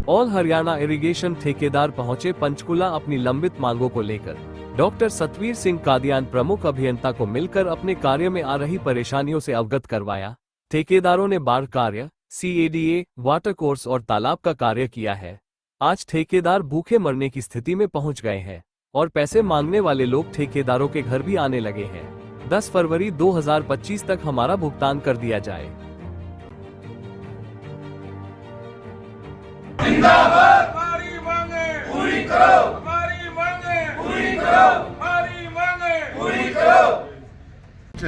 All Haryana irrigation ठेकेदार पहुंचे पंचकुला अपनी लंबित मांगों को लेकर। डॉक्टर सतवीर सिंह कादियान प्रमुख अभियंता को मिलकर अपने कार्य में आ रही परेशानियों से अवगत करवाया। ठेकेदारों ने बाढ़ कार्य, CADA, वाटर कोर्स और तालाब का कार्य किया है। आज ठेकेदार भूखे मरने की स्थिति में पहुंच गए हैं और पैसे मांगने वाले लोग ठेकेदारों के घर भी आने लगे हैं। 10 फरवरी 2025 तक हमारा भुगतान कर दिया जाए। जिंदाबाद। हमारी मांगे पूरी करो, हमारी मांगे पूरी करो, हमारी मांगे पूरी करो।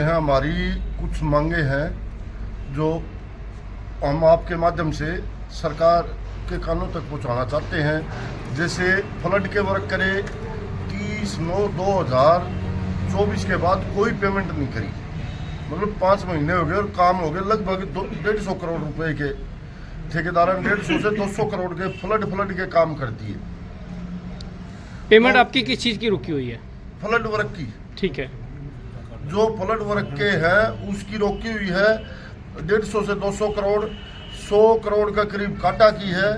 हमारी कुछ मांगे हैं जो हम आपके माध्यम से सरकार के कानों तक पहुंचाना चाहते हैं। जैसे फ्लड के वर्क करे 30/9/2024 के बाद कोई पेमेंट नहीं करी, मतलब 5 महीने हो गए और काम हो गए लगभग 150 करोड़ रुपए के। ठेकेदारों ने 150 से 200 करोड़ के फ्लड के काम कर दिए। पेमेंट आपकी किस चीज़ की रुकी हुई है? फ्लड वर्क की। ठीक है। जो फ्लड वर्क के हैं उसकी रोकी हुई है 150 से 200 करोड़। 100 करोड़ का करीब काटा की है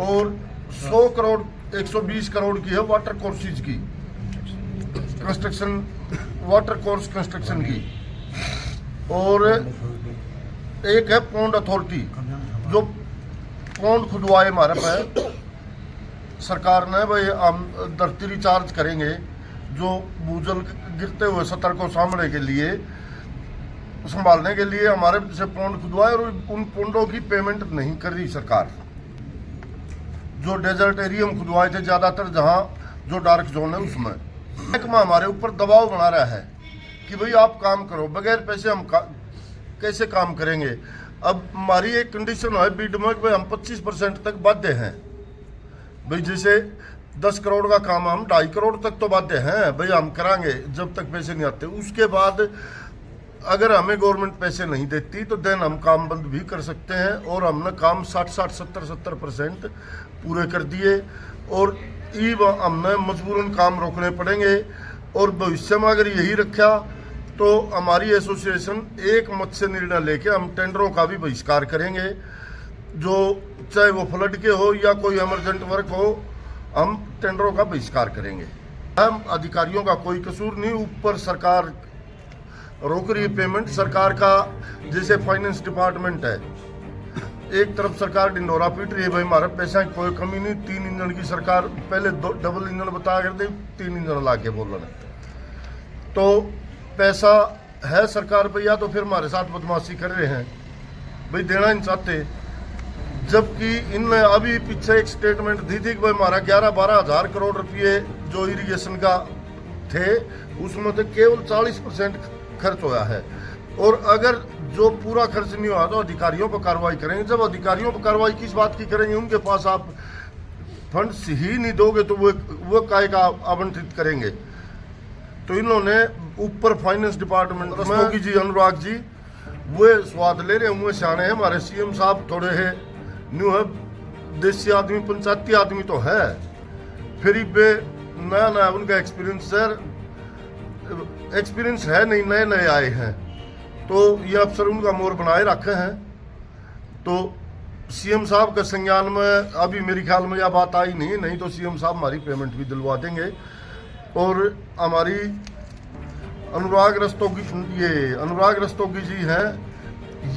और 100 करोड़ 120 करोड़ की है वाटर कोर्सेज की कंस्ट्रक्शन, वाटर कोर्स कंस्ट्रक्शन की। और एक है पौंड अथॉरिटी, जो पौंड खुदवाए हमारे पे सरकार ने, भाई हम धरती रिचार्ज करेंगे जो भूजल गिरते हुए सतर को सामने के लिए संभालने के लिए हमारे से पौंड खुदवाए और उन पौंडों की पेमेंट नहीं कर रही सरकार। जो डेजर्ट एरियम खुदवाए थे ज्यादातर, जहां जो डार्क जोन है उसमें महकमा हमारे ऊपर दबाव बना रहा है कि भाई आप काम करो, बगैर पैसे हम कैसे काम करेंगे। अब हमारी एक कंडीशन है बीड में, भाई हम 25% तक बाध्य हैं। भाई जैसे 10 करोड़ का काम हम 2.5 करोड़ तक तो बाध्य हैं, भाई हम कराएंगे जब तक पैसे नहीं आते। उसके बाद अगर हमें गवर्नमेंट पैसे नहीं देती तो देन हम काम बंद भी कर सकते हैं। और हमने काम 60, 70% पूरे कर दिए और हमने मजबूरन काम रोकने पड़ेंगे। और भविष्य में अगर यही रखा तो हमारी एसोसिएशन एक मत से निर्णय लेके हम टेंडरों का भी बहिष्कार करेंगे, जो चाहे वो फ्लड के हो या कोई इमरजेंट वर्क हो, हम टेंडरों का बहिष्कार करेंगे। हम अधिकारियों का कोई कसूर नहीं, ऊपर सरकार रोक रही है पेमेंट। सरकार का जैसे फाइनेंस डिपार्टमेंट है, एक तरफ सरकार ढिंडोरा पीट रही है, भाई हमारा पैसा की कोई कमी नहीं। 3 इंजन की सरकार पहले डबल इंजन बता कर दी, 3 इंजन ला के बोल रहे। तो पैसा है सरकार पे, या तो फिर हमारे साथ बदमाशी कर रहे हैं, भाई देना नहीं चाहते। जबकि इनने अभी पीछे एक स्टेटमेंट दी थी कि भाई हमारा 11-12 हज़ार करोड़ रुपये जो इरिगेशन का थे उसमें तो केवल 40% खर्च हुआ है। और अगर जो पूरा खर्च नहीं हुआ तो अधिकारियों पर कार्रवाई करेंगे। जब अधिकारियों पर कार्रवाई किस बात की करेंगे, उनके पास आप फंड्स ही नहीं दोगे तो वो काय का आवंटित करेंगे। तो इन्होंने ऊपर फाइनेंस डिपार्टमेंट रस्तोगी जी, अनुराग जी, वो स्वाद ले रहे हैं, वो सियाने हैं। हमारे CM साहब थोड़े है न्यू है, देसी आदमी, पंचायती आदमी तो है, फिर बे नया उनका एक्सपीरियंस है नहीं, नए आए हैं। तो ये अफसर उनका मोर बनाए रखे हैं। तो CM साहब के संज्ञान में अभी मेरे ख्याल में यह बात आई नहीं तो CM साहब हमारी पेमेंट भी दिलवा देंगे। और हमारी अनुराग रस्तोगी जी हैं,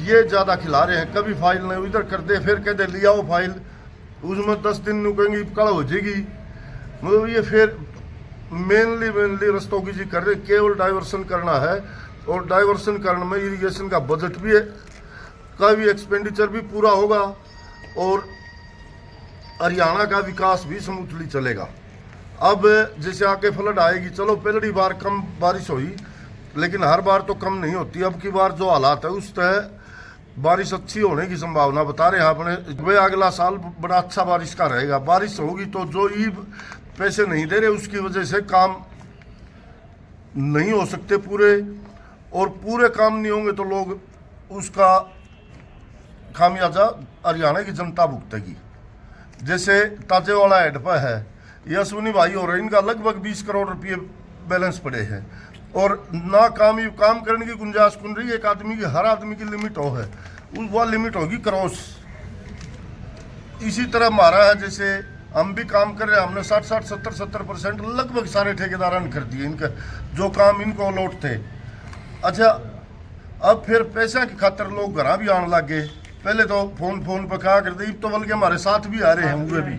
ये ज़्यादा खिला रहे हैं। कभी फाइल नहीं इधर कर दे, फिर कह दे लिया वो फाइल, उसमें 10 दिन रुकेंगी कड़ हो जाएगी। मतलब ये फिर मेनली रस्तोगी जी कर रहे, केवल डाइवर्सन करना है। और डाइवर्सन करने में इरिगेशन का बजट भी है, का भी एक्सपेंडिचर भी पूरा होगा और हरियाणा का विकास भी स्मूथली चलेगा। अब जैसे आके फ्लड आएगी, चलो पहली बार कम बारिश हुई, लेकिन हर बार तो कम नहीं होती। अब की बार जो हालात है उस तरह बारिश अच्छी होने की संभावना बता रहे हैं अपने। वे अगला साल बड़ा अच्छा बारिश का रहेगा। बारिश होगी तो जो पैसे नहीं दे रहे उसकी वजह से काम नहीं हो सकते पूरे, और पूरे काम नहीं होंगे तो लोग उसका खामियाजा हरियाणा की जनता भुगतेगी। जैसे ताजेवाला हेड पर है, ये अश्विनी भाई हो रहे, इनका लगभग 20 करोड़ रुपये बैलेंस पड़े हैं और ना काम करने की गुंजाइश कुन रही। एक आदमी की, हर आदमी की लिमिट हो है, वह लिमिट होगी क्रॉस। इसी तरह हमारा है, जैसे हम भी काम कर रहे हैं, हमने 60 70% लगभग सारे ठेकेदारों ने कर दिए इनका जो काम इनको अलॉट थे। अच्छा, अब फिर पैसा की खातर लोग घर भी आने लग गए। पहले तो फोन पे कहा करते, अब तो बल्कि हमारे साथ भी आ रहे हैं हुए भी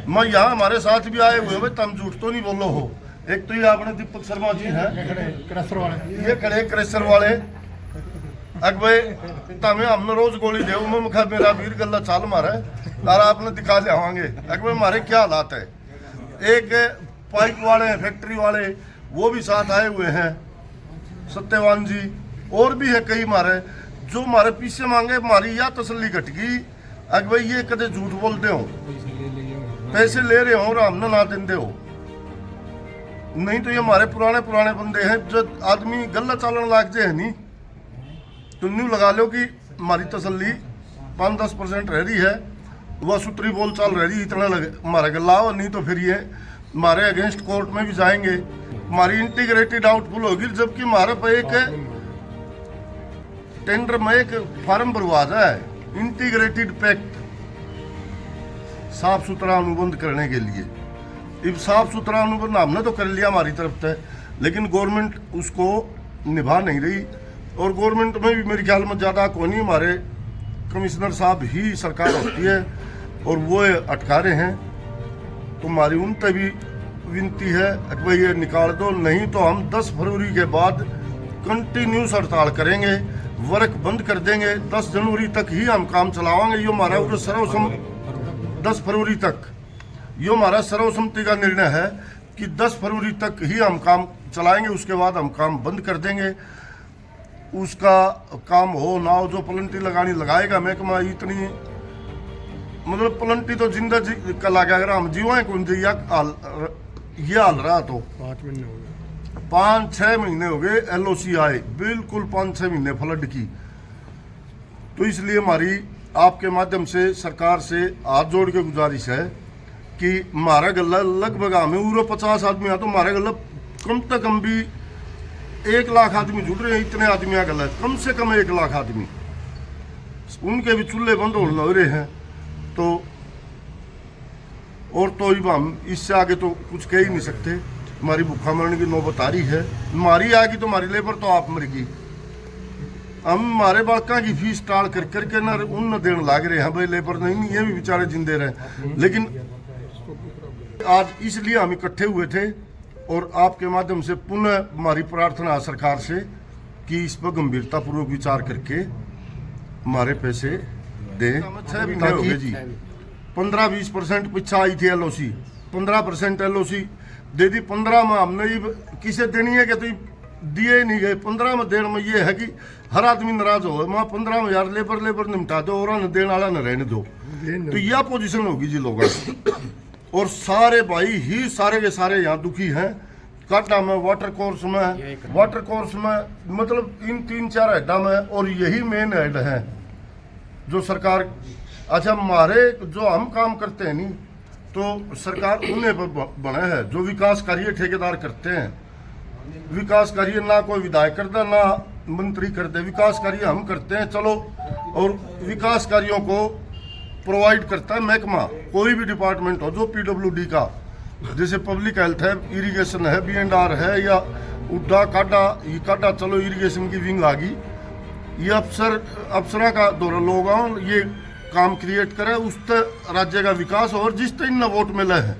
मैं यहाँ हमारे साथ भी आए हुए, भाई तुम झूठ तो नहीं बोलो हो। एक तो ये अपने दीपक शर्मा जी हैं, ये खड़े क्रेशर वाले, अग भाई तमें हमने रोज गोली दे, मैं कहा मेरा वीर गला चाल मारा और आपने दिखा जावांगे। अग भाई हमारे क्या हालात है। एक पाइप वाले फैक्ट्री वाले वो भी साथ आए हुए हैं, सत्यवान जी, और भी है कई हमारे जो हमारे पीछे मांगे। हमारी या तसल्ली घट गई, अग भाई ये कदे झूठ बोलते हो, पैसे ले रहे हो और हमने ना देंदे हो। नहीं तो ये हमारे पुराने बंदे हैं, जो आदमी गला चालन लाग जाए नहीं तो न्यू लगा लो कि हमारी तसल्ली 5-10% रह रही है, वह सूत्री बोल चाल रह रही, इतना हमारा गला हो। नहीं तो फिर ये हमारे अगेंस्ट कोर्ट में भी जाएंगे, हमारी इंटीग्रेटेड डाउटफुल होगी। जबकि हमारे पे एक टेंडर में एक फार्म भरवा है, इंटीग्रेटेड पैक्ट, साफ सुथरा अनुबंध करने के लिए। अब साफ सुथरा अनुबंध हमने तो कर लिया हमारी तरफ से, लेकिन गवर्नमेंट उसको निभा नहीं रही। और गवर्नमेंट में भी मेरे ख्याल में ज़्यादा को नहीं, हमारे कमिश्नर साहब ही सरकार होती है और वो अटका रहे हैं। तो हमारी उन तक भी विनती है कि भाई ये निकाल दो, नहीं तो हम 10 फरवरी के बाद कंटिन्यूस हड़ताल करेंगे, वर्क बंद कर देंगे। 10 जनवरी तक ही हम काम चलावाएंगे। ये हमारा 10 फरवरी तक ये हमारा सर्वसम्मति का निर्णय है कि 10 फरवरी तक ही हम काम चलाएंगे, उसके बाद हम काम बंद कर देंगे। उसका काम हो ना हो, जो पलंटी लगानी लगाएगा महकमा। इतनी मतलब पलंटी तो जिंदा का लगा, अगर हम जीवाएं कौन जी ये हाल रहा तो 5-6 महीने हो गए LOC आए, बिल्कुल 5-6 महीने फ्लड की। तो इसलिए हमारी आपके माध्यम से सरकार से हाथ जोड़ के गुजारिश है कि हमारा गला लगभग हमें पूरा 50 आदमी है, तो हमारा गला कम से कम भी 1 लाख आदमी जुड़ रहे हैं। इतने आदमी गला कम से कम 1 लाख आदमी, उनके भी चूल्हे बंद हो रहे हैं। तो और तो हम इससे आगे तो कुछ कह ही नहीं सकते। हमारी भूखा मरने की नौबत आ रही है, हमारी आएगी तो हमारी लेबर तो आप मरेगी। हम हमारे बालका की फीस टाल कर करके ना उन देने लाग रहे हैं, भाई लेबर नहीं, ये भी बेचारे जिंदे रहे। लेकिन आज इसलिए हम इकट्ठे हुए थे और आपके माध्यम से पुनः हमारी प्रार्थना है सरकार से कि इस पर गंभीरतापूर्वक विचार करके हमारे पैसे दें। 6 महीने हो गए जी, 15-20% पीछा आई थी LOC, 15% LOC दे दी। 15 में हमने किसे देनी है कि तो दिए नहीं गए। 15 में देने में ये है कि हर आदमी नाराज हो, वहाँ 15 में यार लेबर निपटा दो और न देने वाला न रहने दो। तो यह पोजीशन होगी जी लोगों और सारे भाई ही सारे के सारे यहाँ दुखी हैं। काटा में वाटर कोर्स में मतलब इन 3-4 हेडा में, और यही मेन हेड है जो सरकार। अच्छा, हमारे जो हम काम करते हैं नहीं तो सरकार उन्हें पर बने है जो विकास कार्य ठेकेदार करते हैं। विकास कार्य ना कोई विधायक करता ना मंत्री करते, विकास कार्य हम करते हैं। चलो, और विकास कार्यों को प्रोवाइड करता है महकमा, कोई भी डिपार्टमेंट हो, जो PWD का, जैसे पब्लिक हेल्थ है, इरिगेशन है, B&R है, या उड्डा काटा चलो इरिगेशन की विंग आ गई। ये अफसरा का दौरा लोग ये काम क्रिएट करे, उस राज्य का विकास और जिस तरह वोट मिले हैं